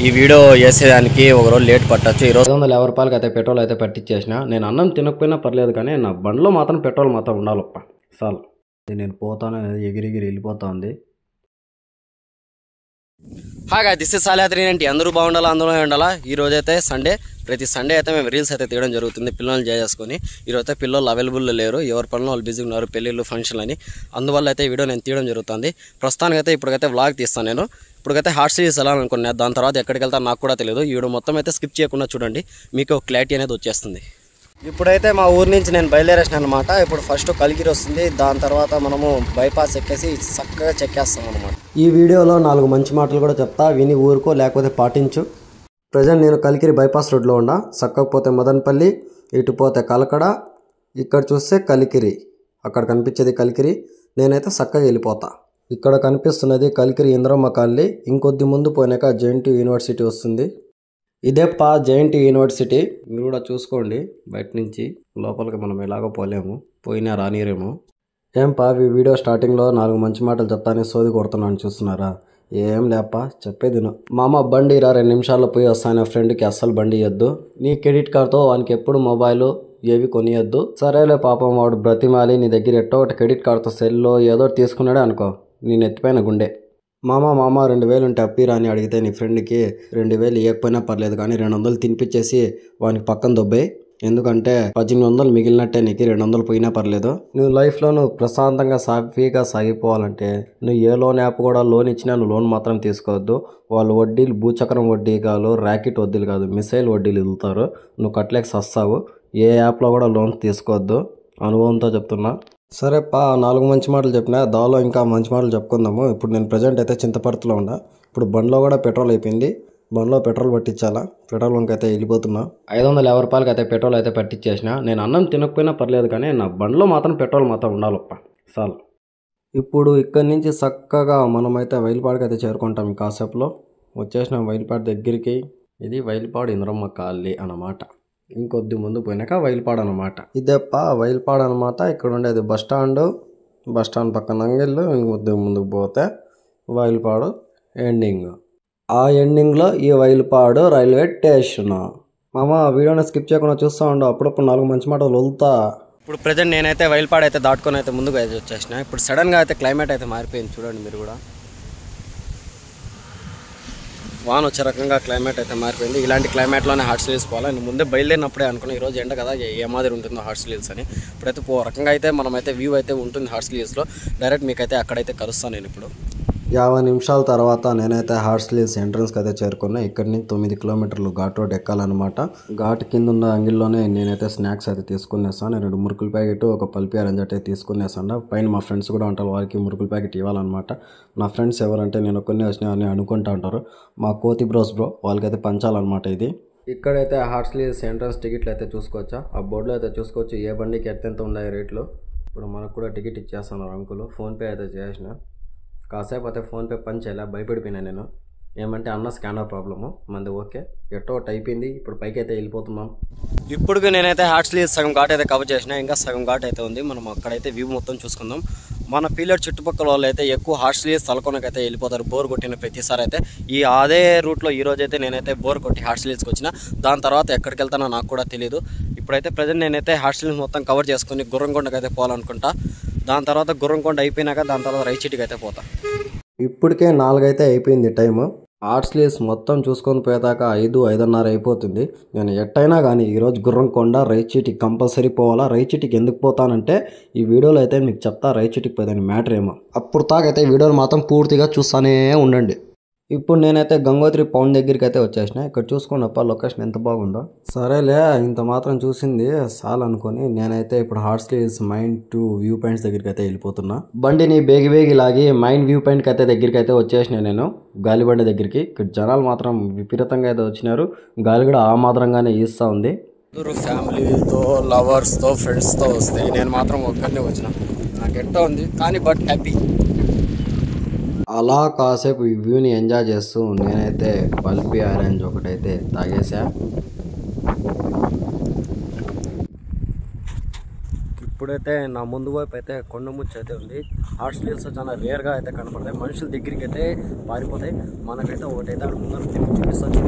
ఈ వీడియో చేసేదానికి ఒక రోజు లేట్ పట్టచ్చు. ఈ రోజు 550 రూపాయలకి అయితే పెట్రోల్ అయితే పట్టించేసిన. నేను అన్నం తినకపోయినా పర్లేదు కానీ నా బండ్లో మాత్రం పెట్రోల్ మాత్రం ఉండాలప్ప. చాలు నేను పోతాను అనేది ఎగిరిగిరి వెళ్ళిపోతుంది. హాయ్ గాయ్స్, దిస్ ఇస్ సాలియాత్రి ఏంటి అందరూ బాగుండాలా, అందులో ఉండాలా. ఈ రోజు అయితే సండే, ప్రతి సండే అయితే మేము రీల్స్ అయితే తీయడం జరుగుతుంది పిల్లల్ని చేసుకొని. ఈరోజు అయితే పిల్లలు అవైలబుల్లో లేరు, ఎవరి పనులు వాళ్ళు బిజీగా ఉన్నారు, పెళ్ళిళ్ళు ఫంక్షన్లు అని. అందువల్ల అయితే వీడియో నేను తీయడం జరుగుతుంది. ప్రస్తుతానికైతే ఇప్పటికైతే వ్లాగ్ తీస్తాను నేను. ఇప్పటికైతే హాట్ సిరీస్ వెళ్ళాలనుకున్నా, దాని తర్వాత ఎక్కడికి వెళ్తా నాకు కూడా తెలియదు. ఈ వీడియో మొత్తం అయితే స్కిప్ చేయకుండా చూడండి, మీకు క్లారిటీ అనేది వచ్చేస్తుంది. ఇప్పుడైతే మా ఊరి నుంచి నేను బయలుదేరేసిన అనమాట. ఇప్పుడు ఫస్ట్ కలికిరి వస్తుంది, దాని తర్వాత మనము బైపాస్ ఎక్కేసి చక్కగా చెక్కేస్తాం అనమాట. ఈ వీడియోలో 4 మంచి మాటలు కూడా చెప్తా, విని ఊరుకో లేకపోతే పాటించు. ప్రజెంట్ నేను కలికిరి బైపాస్ రోడ్లో ఉన్నా. చక్కకపోతే మదనపల్లి, ఇటు పోతే కలకడ, ఇక్కడ చూస్తే కలికిరి, అక్కడ కనిపించేది కలికిరి. నేనైతే చక్కగా వెళ్ళిపోతా. ఇక్కడ కనిపిస్తున్నది కలికిరి ఇంద్రమ్మ కాలనీ. ఇంకొద్ది ముందు పోయినాక జేఎన్టీ యూనివర్సిటీ వస్తుంది. ఇదే జేఎన్టీ యూనివర్సిటీ. మీరు కూడా చూసుకోండి, బయట నుంచి లోపలికి మనం ఎలాగో పోలేము, పోయినా రానిరేమో. ఈ వీడియో స్టార్టింగ్లో 4 మంచి మాటలు చెప్తానే సోది కొడుతున్నాను చూస్తున్నారా? ఏం లేప చెప్పేది. మామ బండి 2 నిమిషాల్లో పోయి వస్తాను. ఫ్రెండ్కి అస్సలు బండి ఇవ్వద్దు, నీ క్రెడిట్ కార్డ్తో వానికి ఎప్పుడు మొబైల్ ఏవి కొనియద్దు. సరేలే పాపం వాడు బ్రతిమాలి నీ దగ్గర ఎట్టో ఒకటి క్రెడిట్ కార్డ్తో సెల్లో ఏదో తీసుకున్నాడే అనుకో, నేను ఎత్తిపోయిన గుండె. మామ 2000 ఉంటే అప్పిరా అని అడిగితే నీ ఫ్రెండ్కి 2000 ఇవ్వకపోయినా పర్లేదు కానీ 200 తినిపించేసి వానికి పక్కన దొబ్బాయి. ఎందుకంటే 1800 మిగిలినట్టే, నీకు 200 పోయినా పర్లేదు. నువ్వు లైఫ్లో ప్రశాంతంగా సాఫీగా సాగిపోవాలంటే నువ్వు ఏ లోన్ యాప్ కూడా లోన్ ఇచ్చినా నువ్వు లోన్ మాత్రం తీసుకోవద్దు. వాళ్ళు వడ్డీలు భూచక్రం వడ్డీ కాదు, ర్యాకెట్ వడ్డీలు కాదు, మిసైల్ వడ్డీలు ఇదులుతారు. నువ్వు కట్టలేక సస్తావు. ఏ యాప్లో కూడా లోన్ తీసుకోవద్దు, అనుభవంతో చెప్తున్నా. సరే 4 మంచి మాటలు చెప్పినా, దానిలో ఇంకా మంచి మాటలు చెప్పుకుందాము. ఇప్పుడు నేను ప్రజెంట్ అయితే చింతపర్తిలో ఉన్నా. ఇప్పుడు బండ్లో కూడా పెట్రోల్ అయిపోయింది, బండ్లో పెట్రోల్ పట్టించాలా. పెట్రోల్ బంక్ అయితే వెళ్ళిపోతున్నా. 550 రూపాయలకి అయితే పెట్రోల్ అయితే పట్టించేసిన. నేను అన్నం తినకపోయినా పర్లేదు కానీ నా బండ్లో మాత్రం పెట్రోల్ మాత్రం ఉండాలప్ప. చాలు. ఇప్పుడు ఇక్కడి నుంచి చక్కగా మనమైతే వైల్పాడుకి అయితే చేరుకుంటాం. కాసేపులో వచ్చేసిన వైల్పాడు దగ్గరికి. ఇది వైల్పాడు ఇంద్రమ్మ కాలనీ అన్నమాట. ఇంకొద్ది ముందు పోయినాక వైల్పాడు అనమాట. ఇదేప్ప వైల్పాడు అనమాట. ఇక్కడ ఉండేది బస్ స్టాండ్ పక్కన అంగిళ్ళు. ఇంకొద్ది ముందుకు పోతే వైల్పాడు ఎండింగ్. ఆ ఎండింగ్లో ఈ వైల్పాడు రైల్వే స్టేషన్. మామ వీడియోని స్కిప్ చేయకుండా చూస్తూ ఉండు, అప్పుడప్పుడు 4 మంచి మాటలు వదులుతా. ఇప్పుడు ప్రజెంట్ నేనైతే వైల్పాడు అయితే దాటుకొని అయితే ముందుకు అయితే వచ్చేసిన. ఇప్పుడు సడన్గా అయితే క్లైమేట్ అయితే మారిపోయింది, చూడండి మీరు కూడా. వాన వచ్చే రకంగా క్లైమేట్ అయితే మారిపోయింది. ఇలాంటి క్లైమేట్లోనే హాట్ సిరీస్ పోవాలి. నేను ముందే బయలుదేరినప్పుడే అనుకున్నా ఈరోజు ఎండ కదా, ఏ మాదిరి ఉంటుందో హాట్ సిరీస్ అని. ఇప్పుడైతే రకంగా అయితే మనమైతే వ్యూ అయితే ఉంటుంది హాట్ సిరీస్లో. డైరెక్ట్ మీకైతే అక్కడైతే కలుస్తాను నేను. ఇప్పుడు 50 నిమిషాల తర్వాత నేనైతే హాట్ సిరీస్ ఎంట్రన్స్కి అయితే చేరుకున్నా. ఇక్కడ నుంచి 9 కిలోమీటర్లు ఘాట్ రోడ్ ఎక్కాలన్నమాట. ఘాట్ కింద ఉన్న అంగిల్లోనే నేనైతే స్నాక్స్ అయితే తీసుకునేస్తాను. 2 మురుకుల ప్యాకెట్, ఒక పల్పి ఆరెంజ్ అయితే తీసుకునేస్తాను. పైన మా ఫ్రెండ్స్ కూడా ఉంటారు, వారికి మురుకుల ప్యాకెట్ ఇవ్వాలన్నమాట. నా ఫ్రెండ్స్ ఎవరంటే నేను ఒక్కనే వచ్చినా అని అనుకుంటా ఉంటారు. మా కోతి బ్రోస్ వాళ్ళకైతే పంచాలన్నమాట ఇది. ఇక్కడైతే హాట్ సిరీస్ ఎంట్రన్స్ టికెట్లు అయితే చూసుకోవచ్చా, ఆ బోర్డులో అయితే చూసుకోవచ్చు ఏ బండికి ఎంత ఉన్నాయి రేట్లు. ఇప్పుడు మనకు కూడా టికెట్ ఇచ్చేస్తున్నారు అంకులు. ఫోన్పే అయితే చేసిన. కాసేపు అయితే ఫోన్పే పని చేయలే, భయపడిపోయినా నేను. ఏమంటే అన్న స్కానర్ ప్రాబ్లము మంది. ఓకే ఎట్టో ఒకటి అయిపోయింది. ఇప్పుడు పైకి అయితే వెళ్ళిపోతున్నాం. ఇప్పుడు నేనైతే హాట్ సిరీస్ సగం ఘాట్ అయితే కవర్ చేసిన, ఇంకా సగం ఘాట్ అయితే ఉంది. మనం అక్కడైతే వ్యూ మొత్తం చూసుకుందాం. మన పీలర్ చుట్టుపక్కల వాళ్ళు అయితే ఎక్కువ హాట్ సిరీస్ తలకొనకైతే వెళ్ళిపోతారు బోర్ కొట్టిన ప్రతిసారి అయితే. అదే రూట్లో ఈరోజు అయితే నేనైతే బోర్ కొట్టి హాట్ సిరీస్కి వచ్చిన. దాని తర్వాత ఎక్కడికి వెళ్తానో నాకు కూడా తెలియదు. ఇప్పుడైతే ప్రజెంట్ నేనైతే హాట్ సిరీస్ మొత్తం కవర్ చేసుకుని గుర్రంకొండకి అయితే పోవాలనుకుంటా. దాని తర్వాత గుర్రంకొండ అయిపోయినాక దాని తర్వాత రైచిటికి అయితే పోతా. ఇప్పటికే 4 అయితే అయిపోయింది టైము. హాట్ సిరీస్ మొత్తం చూసుకొని పోయేదాకా 5-5:30 అయిపోతుంది. నేను ఎట్టయినా కానీ ఈరోజు గుర్రంకొండ రైచిటికి కంపల్సరీ పోవాలా. రైచిటికి ఎందుకు పోతానంటే ఈ వీడియోలో అయితే మీకు చెప్తా రైచిటికి పోయేదాన్ని మ్యాటర్ ఏమో. అప్పుడు తాకైతే వీడియోలు మాత్రం పూర్తిగా చూస్తూనే ఉండండి. ఇప్పుడు నేనైతే గంగోత్రి పౌండ్ దగ్గరికి అయితే వచ్చేసిన. ఇక్కడ చూసుకోండి అప్ప లొకేషన్ ఎంత బాగుందో. సరేలే ఇంత మాత్రం చూసింది చాలు అనుకొని నేనైతే ఇప్పుడు hot series mind 2 view points దగ్గరికి అయితే వెళ్ళిపోతున్నా. బండిని బేగి లాగి మైండ్ వ్యూ పాయింట్కి అయితే దగ్గరికి అయితే వచ్చేసిన నేను, గాలిబండి దగ్గరికి. ఇక్కడ జనాలు మాత్రం విపరీతంగా అయితే వచ్చినారు, గాలి కూడా ఆ మాత్రంగానే ఈస్తూ ఉంది. ఫ్యామిలీతో, లవర్స్తో, ఫ్రెండ్స్తో వస్తే నేను మాత్రం ఒక్కనే వచ్చిన. నాకు ఎట్టో ఉంది కానీ బట్ హ్యాపీ. అలా కాసేపు ఈ వ్యూని ఎంజాయ్ చేస్తూ నేనైతే పల్పి ఆరెంజ్ ఒకటైతే తాగేసా. ఇప్పుడైతే నా ముందు వైపు అయితే కొండముచ్చు అయితే ఉంది. హాట్ సిరీస్ చాలా రేర్గా అయితే కనపడతాయి, మనుషుల దగ్గరికి అయితే పారిపోతాయి. మనకైతే ఒకటైతే అక్కడ ముందర చూపిస్తాను.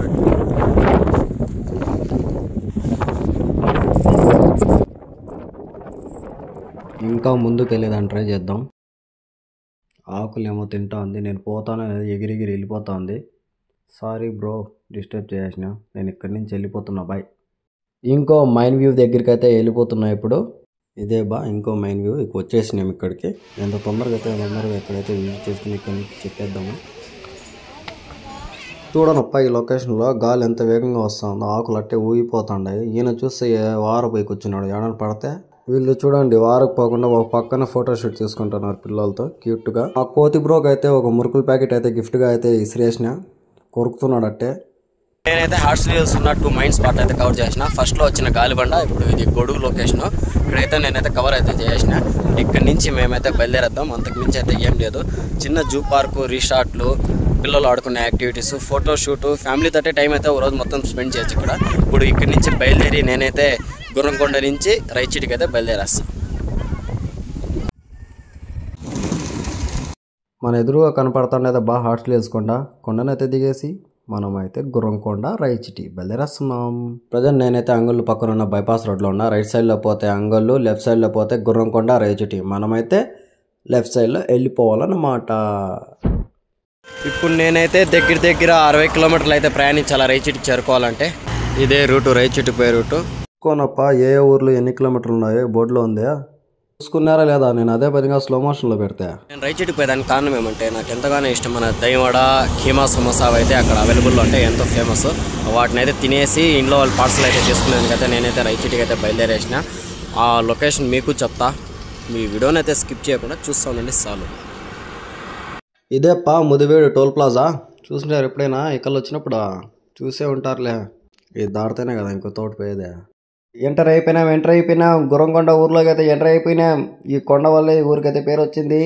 ఇంకా ముందుకు వెళ్ళేదాన్ని ట్రై చేద్దాం. ఆకులేమో తింటా ఉంది, నేను పోతాను ఎగిరిగిరి వెళ్ళిపోతా ఉంది. సారీ బ్రో, డిస్టర్బ్ చేసిన, నేను ఇక్కడి నుంచి వెళ్ళిపోతున్నా బాయ్. ఇంకో మైన్ వ్యూ దగ్గరికి అయితే వెళ్ళిపోతున్నా ఇప్పుడు. ఇదే ఇంకో మైన్ వ్యూ వచ్చేసినాం ఇక్కడికి. ఎంత తొందరగా అయితే తొందరగా ఎక్కడైతే విజిట్ చేసుకుని ఇక్కడి నుంచి చెక్కేద్దాము. చూడనప్ప ఈ లొకేషన్లో గాలి ఎంత వేగంగా వస్తుందో, ఆకులు అట్టే ఊగిపోతుండాయి. ఈయన చూస్తే వారపోయి కూర్చున్నాడు, ఏడని పడితే. వీళ్ళు చూడండి వారకు పోకుండా ఒక పక్కన ఫోటోషూట్ తీసుకుంటున్నారు పిల్లలతో క్యూట్గా. ఆ కోతి బ్రోకి అయితే ఒక మురుకుల ప్యాకెట్ అయితే గిఫ్ట్గా అయితే ఇసిరేసిన, కొరుకుతున్నాడు అట్టే. నేనైతే హార్ట్ స్లీవ్స్ ఉన్న 2 మైన్ స్పాట్ అయితే కవర్ చేసిన. ఫస్ట్లో వచ్చిన గాలిబండ, ఇప్పుడు ఇది గొడుగు లొకేషన్. ఇక్కడైతే నేనైతే కవర్ అయితే చేసిన. ఇక్కడి నుంచి మేమైతే బయలుదేరేద్దాం. అంతకు మించి అయితే ఏం లేదు. చిన్న జూ పార్కు, రిసార్ట్లు, పిల్లలు ఆడుకునే యాక్టివిటీస్, ఫోటోషూట్, ఫ్యామిలీతో టైం అయితే ఒక రోజు మొత్తం స్పెండ్ చేయొచ్చు ఇక్కడ. ఇప్పుడు ఇక్కడి నుంచి బయలుదేరి నేనైతే గుర్రంకొండ నుంచి రైచిటికి అయితే బయలుదేరేస్తాను. మన ఎదురుగా కనపడుతుండేది హార్ట్ స్లీవ్స్ కొండనైతే దిగేసి మనమైతే గుర్రంకొండ రైచిటి బయలుదేరేస్తున్నాం. ప్రజెంట్ నేనైతే అంగళ్ళు పక్కన ఉన్న బైపాస్ రోడ్లో ఉన్నా. రైట్ సైడ్లో పోతే అంగళ్ళు, లెఫ్ట్ సైడ్లో పోతే గుర్రంకొండ రైచిటి. మనమైతే లెఫ్ట్ సైడ్లో వెళ్ళిపోవాలన్నమాట. ఇప్పుడు నేనైతే దగ్గర 60 కిలోమీటర్లు అయితే ప్రయాణించాలా రైచిటి చేరుకోవాలంటే. ఇదే రూటు, రైచిటి పోయే రూటు. చూసుకోనప్ప ఏ ఊర్లో ఎన్ని కిలోమీటర్లు ఉన్నాయో బోర్డులో ఉందా, చూసుకున్నారా లేదా? నేను అదే పదిగా స్లో మోషన్లో పెడతా. నేను రైచిటికి పోయేదానికి కారణం ఏమంటే నాకు ఎంతగానో ఇష్టమైన దైవడ, కీమా, సమోసా అయితే అక్కడ అవైలబుల్లో ఉంటాయి, ఎంతో ఫేమస్. వాటిని అయితే తినేసి ఇంట్లో వాళ్ళు పార్సల్ అయితే తీసుకునేందుకైతే నేనైతే రైచిటికి అయితే బయలుదేరేసిన. ఆ లొకేషన్ మీకు చెప్తా, మీ వీడియోని అయితే స్కిప్ చేయకుండా చూస్తూ ఉండండి చాలు. ఇదే ముదివేడు టోల్ ప్లాజా. చూసినారు ఎప్పుడైనా ఇక్కడ వచ్చినప్పుడు? చూసే ఉంటారులే. ఇది దాడితేనే కదా ఇంకో తోట పోయేదే. ఎంటర్ అయిపోయినాం గుర్రంకొండ ఊర్లోకి అయితే ఎంటర్ అయిపోయినాం. ఈ కొండ వల్లే ఈ ఊరికైతే పేరు వచ్చింది.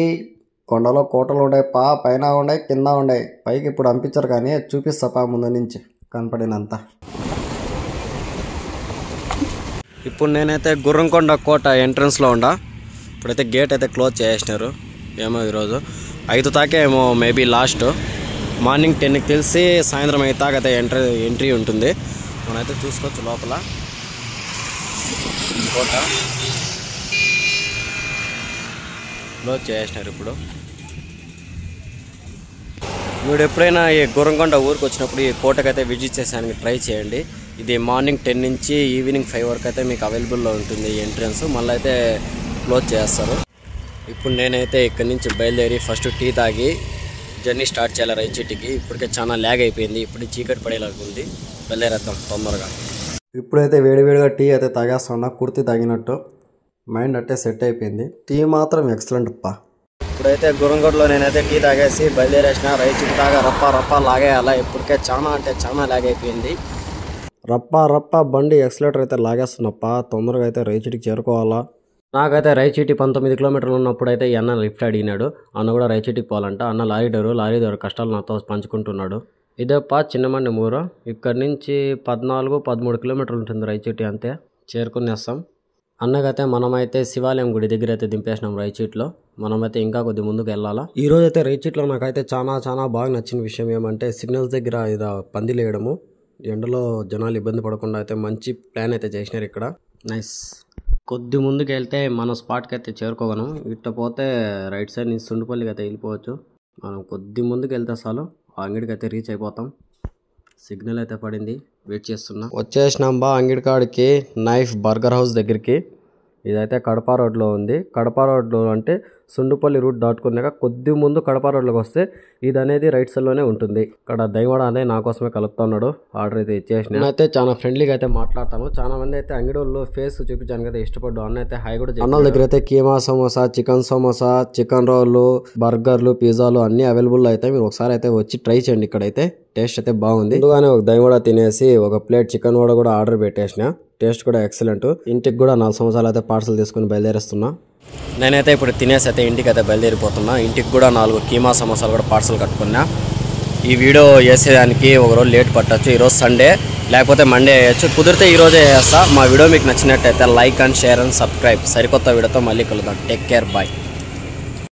కొండలో కోటలు ఉన్నాయి, పైన ఉన్నాయి, కింద ఉన్నాయి. పైకి ఇప్పుడు పంపించారు కానీ చూపిస్తా ముందు నుంచి కనపడినంత. ఇప్పుడు నేనైతే గుర్రంకొండ కోట ఎంట్రన్స్లో ఉండా. ఇప్పుడైతే గేట్ అయితే క్లోజ్ చేసేసినారు. ఏమో ఈరోజు 5 తాకే ఏమో మేబీ లాస్ట్. మార్నింగ్ 10కి తెలిసి సాయంత్రం 5 తాకైతే ఎంట్రీ ఉంటుంది. మనమైతే చూసుకోవచ్చు లోపల కోట క్లోజ్ చేసినారు. ఇప్పుడు మీరు ఎప్పుడైనా ఈ గుర్రంకొండ ఊరికి వచ్చినప్పుడు ఈ కోటకైతే విజిట్ చేసానికి ట్రై చేయండి. ఇది మార్నింగ్ 10 నుంచి ఈవినింగ్ 5 వరకు అయితే మీకు అవైలబుల్లో ఉంటుంది ఎంట్రన్స్. మళ్ళీ అయితే క్లోజ్ చేస్తారు. ఇప్పుడు నేనైతే ఇక్కడి నుంచి బయలుదేరి ఫస్ట్ టీ తాగి జర్నీ స్టార్ట్ చేయాలి రైచిటికి. ఇప్పటికే చాలా ల్యాగ్ అయిపోయింది, ఇప్పుడు చీకటి పడేలాగా ఉంది. బయలుదేరేద్దాం తొందరగా. ఇప్పుడైతే వేడివేడిగా టీ అయితే తాగేస్తున్నా, కుర్తి తాగినట్టు. మైండ్ అట్టే సెట్ అయిపోయింది. టీ మాత్రం ఎక్సలెంట్ అప్ప. ఇప్పుడైతే గుర్రంకొండలో నేనైతే టీ తాగేసి బయలుదేరేసిన. రైచిటి తాగా రప్ప లాగేయాలా. ఇప్పటికే చాలా ల్యాగ్ అయిపోయింది. రప్ప బండి ఎక్సలేటర్ అయితే లాగేస్తున్నప్ప. తొందరగా అయితే రైచిటికి చేరుకోవాలా. నాకైతే రైచిటి 19 కిలోమీటర్లు ఉన్నప్పుడు అయితే ఈ అన్న లిఫ్ట్ అడిగినాడు. అన్న కూడా రైచిటికి పోవాలంట. అన్న లారీ డ్రైవర్ కష్టాలు నాతో పంచుకుంటున్నాడు. ఇదేప్ప చిన్నమండి ఊరు. ఇక్కడి నుంచి 14-13 కిలోమీటర్లు ఉంటుంది రైచిటి, అంతే చేరుకునేస్తాం. అన్నకైతే మనమైతే శివాలయం గుడి దగ్గర అయితే దింపేసినాం రైచిట్లో. మనమైతే ఇంకా కొద్ది ముందుకు వెళ్ళాలా. ఈరోజు అయితే రైచిట్లో నాకైతే చాలా బాగా నచ్చిన విషయం ఏమంటే సిగ్నల్స్ దగ్గర ఇది పందిలు వేయడము. ఎండలో జనాలు ఇబ్బంది పడకుండా అయితే మంచి ప్లాన్ అయితే చేసినారు ఇక్కడ. నైస్. కొద్ది ముందుకు వెళ్తే మన స్పాట్కి అయితే చేరుకోగలం. ఇట్ట పోతే రైట్ సైడ్ నుంచి సుండుపల్లికి అయితే వెళ్ళిపోవచ్చు. మనం కొద్ది ముందుకు వెళ్తే చాలు ఆ అంగడికి అయితే రీచ్ అయిపోతాం. సిగ్నల్ అయితే పడింది, వెయిట్ చేస్తున్నా. వచ్చేసినాం అంగడి కాడికి, నైఫ్ బర్గర్ హౌస్ దగ్గరికి. ఇదైతే కడప రోడ్లో ఉంది. కడప రోడ్లో అంటే సుండుపల్లి రూట్ దాటుకున్నాక కొద్ది ముందు కడప రోడ్లోకి వస్తే ఇది అనేది రైట్ సైడ్లోనే ఉంటుంది. ఇక్కడ దైవడ అనేది నా కోసమే కలుపుతా ఉన్నాడు. ఆర్డర్ అయితే ఇచ్చేసిన. నేనైతే చాలా ఫ్రెండ్లీగా అయితే మాట్లాడతాను. చాలా మంది అయితే అంగడి వాళ్ళు ఫేస్ చూపించడానికి అయితే ఇష్టపడ్డు. అన్న అయితే హై కూడా అన్న దగ్గర అయితే కీమా సమోసా, చికెన్ సమోసా, చికెన్ రోళ్ళు, బర్గర్లు, పిజ్జాలు అన్ని అవైలబుల్ అయితే మీరు ఒకసారి అయితే వచ్చి ట్రై చేయండి. ఇక్కడైతే టేస్ట్ అయితే బాగుంది. ముందుగానే ఒక దైవడ తినేసి ఒక ప్లేట్ చికెన్ వడ కూడా ఆర్డర్ పెట్టేసిన. టేస్ట్ కూడా ఎక్సలెంట్. ఇంటికి కూడా 4 సమోసాలు అయితే పార్సల్ తీసుకుని బయలుదేరేస్తున్నా. నేనైతే ఇప్పుడు తినేసి అయితే ఇంటికి అయితే బయలుదేరిపోతున్నా. ఇంటికి కూడా 4 కీమా సమోసాలు కూడా పార్సల్ కట్టుకున్నా. ఈ వీడియో వేసేదానికి ఒక రోజు లేట్ పట్టచ్చు. ఈరోజు సండే, లేకపోతే మండే వేయచ్చు. కుదిరితే ఈరోజే వేస్తా. మా వీడియో మీకు నచ్చినట్టయితే like and share and subscribe. సరికొత్త వీడియోతో మళ్ళీ కలుద్దాం. Take care, bye.